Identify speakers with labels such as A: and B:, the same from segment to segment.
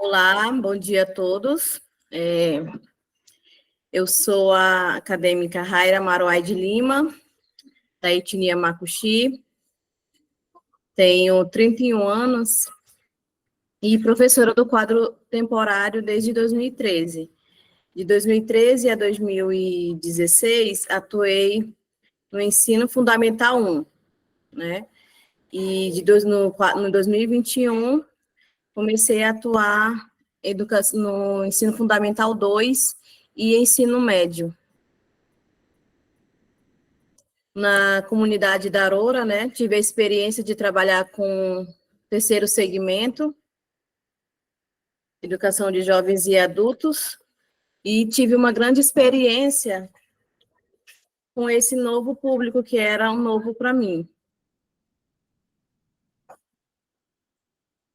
A: Olá, bom dia a todos. Eu sou a acadêmica Raira Maruai de Lima, da etnia Macuxi, tenho 31 anos e professora do quadro temporário desde 2013. De 2013 a 2016, atuei no ensino fundamental 1, né? E no 2021, comecei a atuar no ensino fundamental 2 e ensino médio. Na comunidade da Aurora, né? Tive a experiência de trabalhar com terceiro segmento, educação de jovens e adultos, e tive uma grande experiência com esse novo público que era um novo para mim.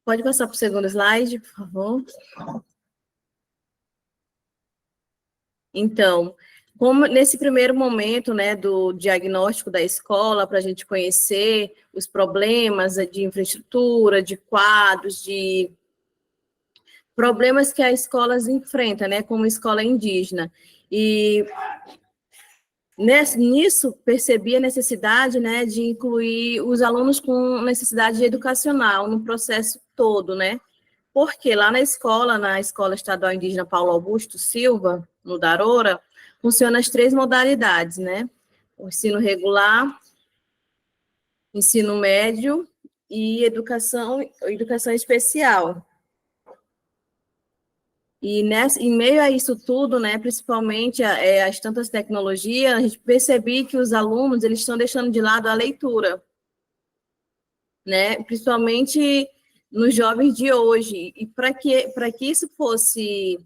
A: Pode passar para o segundo slide, por favor. Então, como nesse primeiro momento, né, do diagnóstico da escola, para a gente conhecer os problemas de infraestrutura, de quadros, de problemas que as escolas enfrentam, né, como escola indígena. E nisso percebi a necessidade, né, de incluir os alunos com necessidade educacional no processo todo, né? Porque lá na Escola Estadual Indígena Paulo Augusto Silva, no Darora, funcionam as três modalidades, né? O ensino regular, ensino médio e educação especial. E em meio a isso tudo, né, principalmente as tantas tecnologias, a gente percebi que os alunos eles estão deixando de lado a leitura, né, principalmente nos jovens de hoje. E para que isso fosse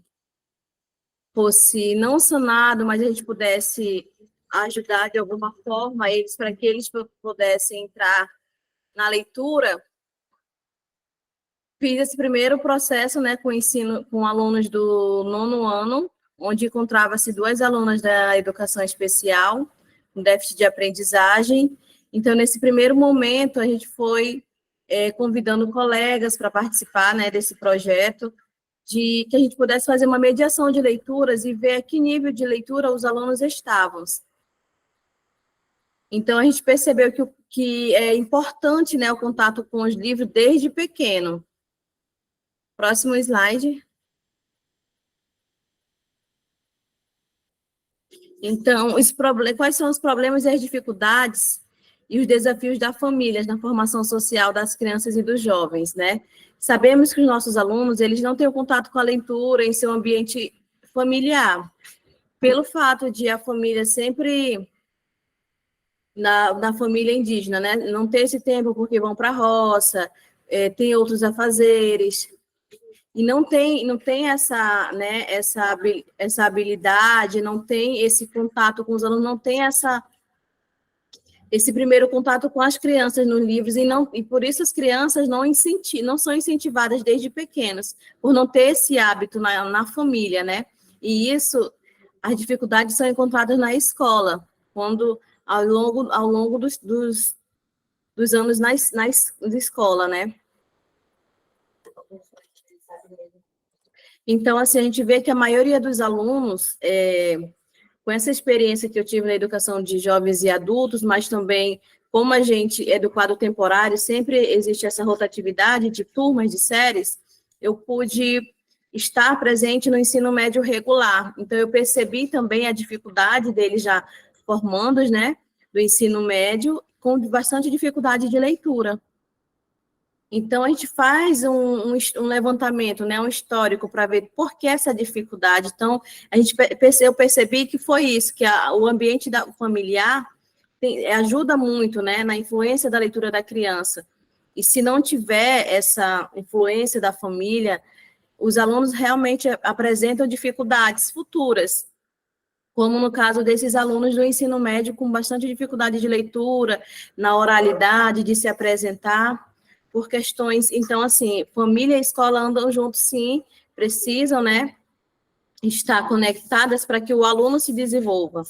A: não sanado, mas a gente pudesse ajudar de alguma forma eles, para que eles pudessem entrar na leitura, fiz esse primeiro processo, né, com alunos do nono ano, onde encontrava-se duas alunas da educação especial, com déficit de aprendizagem. Então, nesse primeiro momento, a gente foi convidando colegas para participar, né, desse projeto, de que a gente pudesse fazer uma mediação de leituras e ver a que nível de leitura os alunos estavam. Então, a gente percebeu que é importante, né, o contato com os livros desde pequeno. Próximo slide. Então, quais são os problemas e as dificuldades e os desafios da família na formação social das crianças e dos jovens, né? Sabemos que os nossos alunos, eles não têm o contato com a leitura em seu ambiente familiar, pelo fato de a família sempre, na família indígena, né? Não ter esse tempo porque vão para a roça, tem outros afazeres, e não tem essa, né, essa habilidade, não tem esse contato com os alunos, não tem esse primeiro contato com as crianças nos livros, e por isso as crianças não são incentivadas desde pequenos, por não ter esse hábito na família, né? E isso, as dificuldades são encontradas na escola, quando ao longo dos anos na escola, né? Então, assim, a gente vê que a maioria dos alunos, com essa experiência que eu tive na educação de jovens e adultos, mas também, como a gente é do quadro temporário, sempre existe essa rotatividade de turmas, de séries, eu pude estar presente no ensino médio regular. Então, eu percebi também a dificuldade deles já formandos, né, do ensino médio, com bastante dificuldade de leitura. Então, a gente faz um levantamento, né, um histórico, para ver por que essa dificuldade. Então, eu percebi que foi isso, que o ambiente familiar ajuda muito, né, na influência da leitura da criança. E se não tiver essa influência da família, os alunos realmente apresentam dificuldades futuras, como no caso desses alunos do ensino médio com bastante dificuldade de leitura, na oralidade, de se apresentar, por questões. Então, assim, família e escola andam juntos, sim, precisam, né, estar conectadas para que o aluno se desenvolva.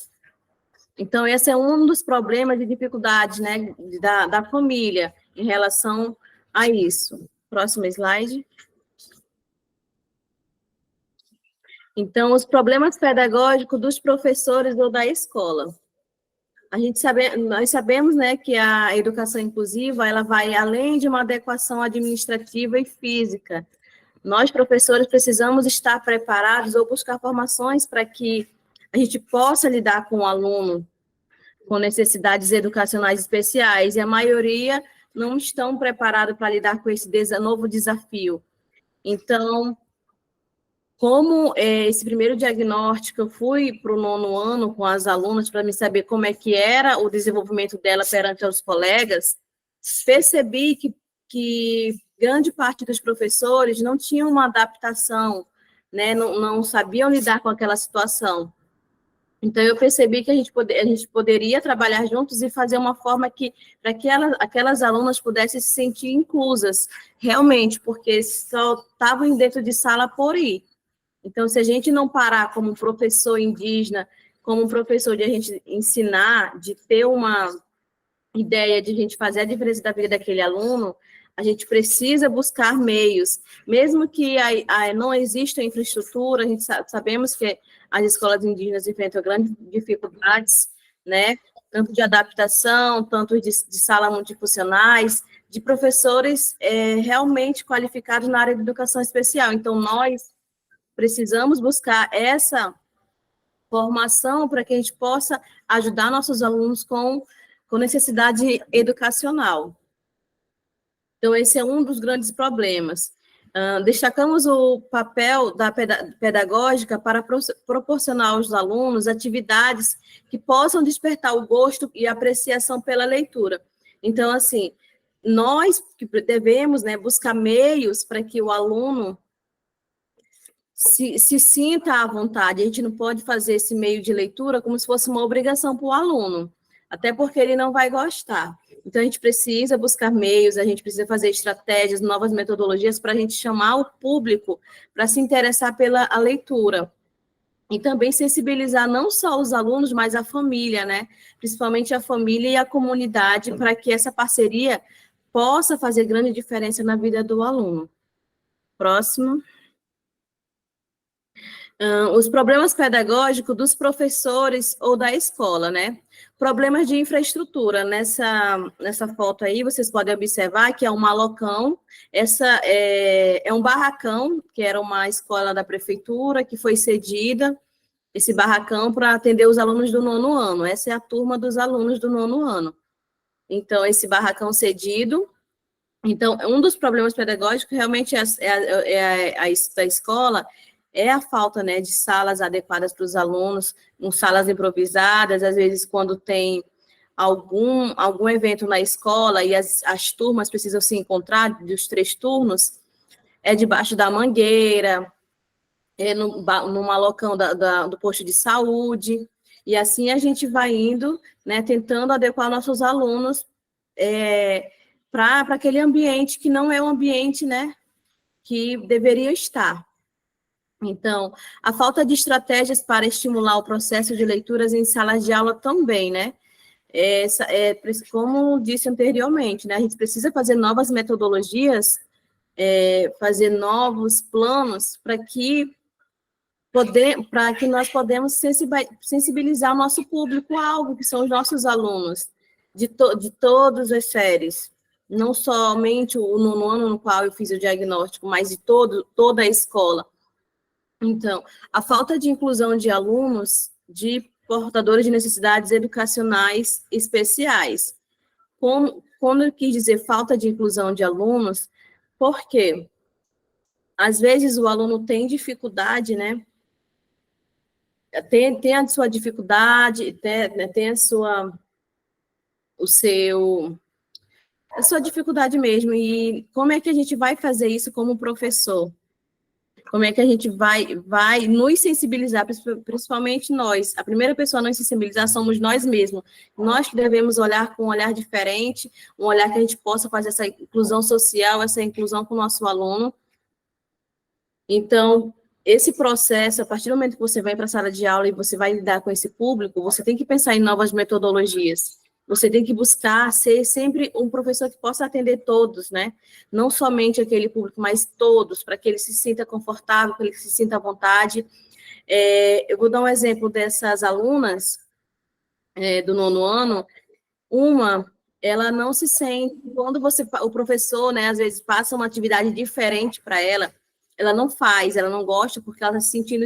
A: Então, esse é um dos problemas e dificuldades, né, da família em relação a isso. Próximo slide. Então, os problemas pedagógicos dos professores ou da escola. Nós sabemos, né, que a educação inclusiva, ela vai além de uma adequação administrativa e física. Nós, professores, precisamos estar preparados ou buscar formações para que a gente possa lidar com o aluno com necessidades educacionais especiais, e a maioria não estão preparados para lidar com esse novo desafio. Então, como esse primeiro diagnóstico, eu fui para o 9º ano com as alunas para me saber como é que era o desenvolvimento dela perante os colegas, percebi que grande parte dos professores não tinham uma adaptação, né, não sabiam lidar com aquela situação. Então, eu percebi que a gente poderia trabalhar juntos e fazer uma forma para que aquelas alunas pudessem se sentir inclusas, realmente, porque só estavam dentro de sala por ir. Então, se a gente não parar como professor indígena, como professor de a gente ensinar, de ter uma ideia de a gente fazer a diferença da vida daquele aluno, a gente precisa buscar meios, mesmo que não exista infraestrutura, a gente sabemos que as escolas indígenas enfrentam grandes dificuldades, né, tanto de adaptação, tanto de salas multifuncionais, de professores realmente qualificados na área de educação especial. Então, nós precisamos buscar essa formação para que a gente possa ajudar nossos alunos com necessidade educacional. Então, esse é um dos grandes problemas. Destacamos o papel da pedagógica para proporcionar aos alunos atividades que possam despertar o gosto e apreciação pela leitura. Então, assim, nós que devemos, né, buscar meios para que o aluno se sinta à vontade. A gente não pode fazer esse meio de leitura como se fosse uma obrigação para o aluno, até porque ele não vai gostar. Então, a gente precisa buscar meios, a gente precisa fazer estratégias, novas metodologias para a gente chamar o público para se interessar pela leitura. E também sensibilizar não só os alunos, mas a família, né? Principalmente a família e a comunidade, para que essa parceria possa fazer grande diferença na vida do aluno. Próximo. Os problemas pedagógicos dos professores ou da escola, né? Problemas de infraestrutura. Nessa foto aí, vocês podem observar que é um malocão. Essa é um barracão, que era uma escola da prefeitura, que foi cedida, esse barracão, para atender os alunos do 9º ano. Essa é a turma dos alunos do 9º ano. Então, esse barracão cedido. Então, um dos problemas pedagógicos realmente a escola é a falta, né, de salas adequadas para os alunos, salas improvisadas, às vezes quando tem algum evento na escola e as turmas precisam se encontrar, dos 3 turnos, é debaixo da mangueira, no malocão do posto de saúde, e assim a gente vai indo, né, tentando adequar nossos alunos para aquele ambiente que não é o ambiente, né, que deveria estar. Então, a falta de estratégias para estimular o processo de leituras em salas de aula também, né? Como disse anteriormente, né? A gente precisa fazer novas metodologias, fazer novos planos para que nós podemos sensibilizar o nosso público-alvo, que são os nossos alunos, de todas as séries, não somente no 9º ano no qual eu fiz o diagnóstico, mas de toda a escola. Então, a falta de inclusão de alunos de portadores de necessidades educacionais especiais. Quando eu quis dizer falta de inclusão de alunos, porque às vezes o aluno tem dificuldade, né? Tem a sua dificuldade, tem a sua dificuldade mesmo. E como é que a gente vai fazer isso como professor? Como é que a gente vai nos sensibilizar, principalmente nós? A primeira pessoa a nos sensibilizar somos nós mesmos. Nós que devemos olhar com um olhar diferente, um olhar que a gente possa fazer essa inclusão social, essa inclusão com o nosso aluno. Então, esse processo, a partir do momento que você vai para a sala de aula e você vai lidar com esse público, você tem que pensar em novas metodologias, você tem que buscar ser sempre um professor que possa atender todos, né? Não somente aquele público, mas todos, para que ele se sinta confortável, para que ele se sinta à vontade. Eu vou dar um exemplo dessas alunas do 9º ano. Ela não se sente, quando o professor, né, às vezes passa uma atividade diferente para ela não faz, ela não gosta, porque ela está se sentindo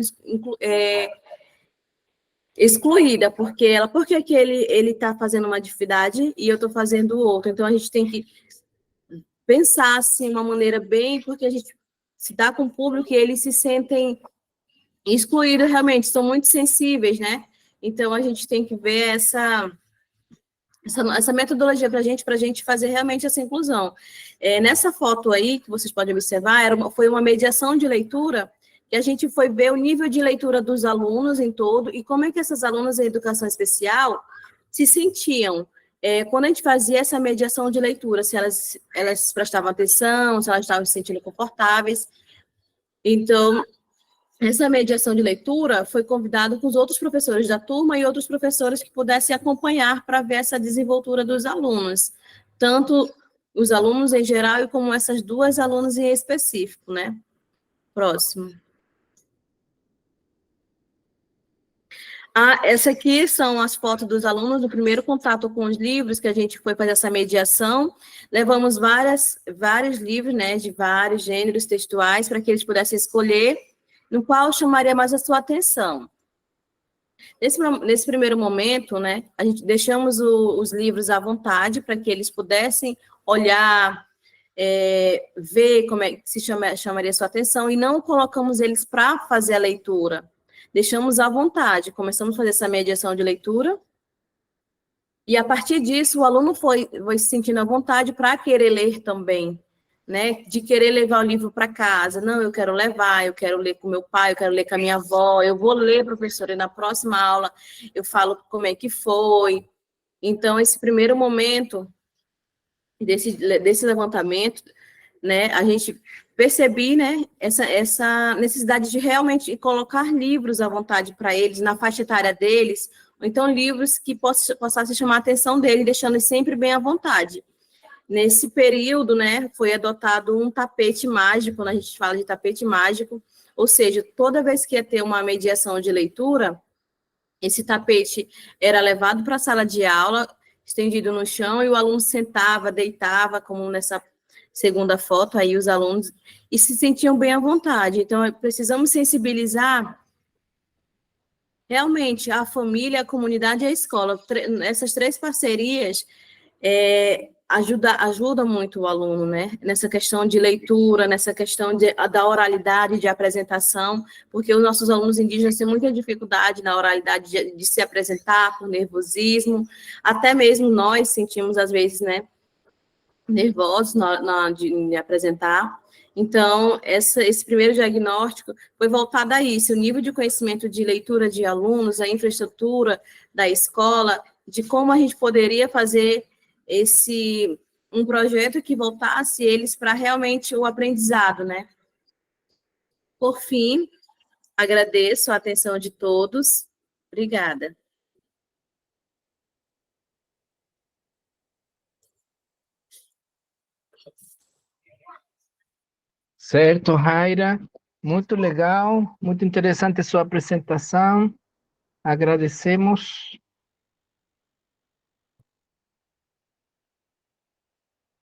A: excluída, por que que ele está fazendo uma atividade e eu estou fazendo outra? Então, a gente tem que pensar, assim, uma maneira bem, porque a gente se dá com o público e eles se sentem excluídos, realmente, são muito sensíveis, né? Então, a gente tem que ver essa metodologia para a gente fazer realmente essa inclusão. Nessa foto aí, que vocês podem observar, foi uma mediação de leitura, que a gente foi ver o nível de leitura dos alunos em todo, e como é que essas alunas em educação especial se sentiam. Quando a gente fazia essa mediação de leitura, se elas prestavam atenção, se elas estavam se sentindo confortáveis. Então, essa mediação de leitura foi convidado com os outros professores da turma e outros professores que pudessem acompanhar para ver essa desenvoltura dos alunos, tanto os alunos em geral e como essas duas alunas em específico, né? Próximo. Essa aqui são as fotos dos alunos do primeiro contato com os livros, que a gente foi fazer essa mediação. Levamos vários livros, né, de vários gêneros textuais, para que eles pudessem escolher no qual chamaria mais a sua atenção. Nesse primeiro momento, né, a gente deixamos os livros à vontade para que eles pudessem olhar, ver como é que chamaria a sua atenção, e não colocamos eles para fazer a leitura. Deixamos à vontade, começamos a fazer essa mediação de leitura, e a partir disso o aluno foi se sentindo à vontade para querer ler também, né, de querer levar o livro para casa. Não, eu quero levar, eu quero ler com meu pai, eu quero ler com a minha avó, eu vou ler, professora, e na próxima aula eu falo como é que foi. Então, esse primeiro momento desse levantamento, né, a gente percebi, né, essa necessidade de realmente colocar livros à vontade para eles, na faixa etária deles, ou então livros que possam chamar a atenção deles, deixando eles sempre bem à vontade. Nesse período, né, foi adotado um tapete mágico, quando a gente fala de tapete mágico, ou seja, toda vez que ia ter uma mediação de leitura, esse tapete era levado para a sala de aula, estendido no chão, e o aluno sentava, deitava, como nessa segunda foto, aí os alunos, e se sentiam bem à vontade. Então, precisamos sensibilizar realmente a família, a comunidade e a escola. Essas três parcerias ajuda muito o aluno, né? Nessa questão de leitura, nessa questão da oralidade, de apresentação, porque os nossos alunos indígenas têm muita dificuldade na oralidade de se apresentar, por nervosismo, até mesmo nós sentimos, às vezes, né, nervosos de apresentar. Então, esse primeiro diagnóstico foi voltado a isso, o nível de conhecimento de leitura de alunos, a infraestrutura da escola, de como a gente poderia fazer um projeto que voltasse eles para realmente o aprendizado, né? Por fim, agradeço a atenção de todos. Obrigada.
B: Certo, Raira. Muito legal, muito interessante a sua apresentação. Agradecemos.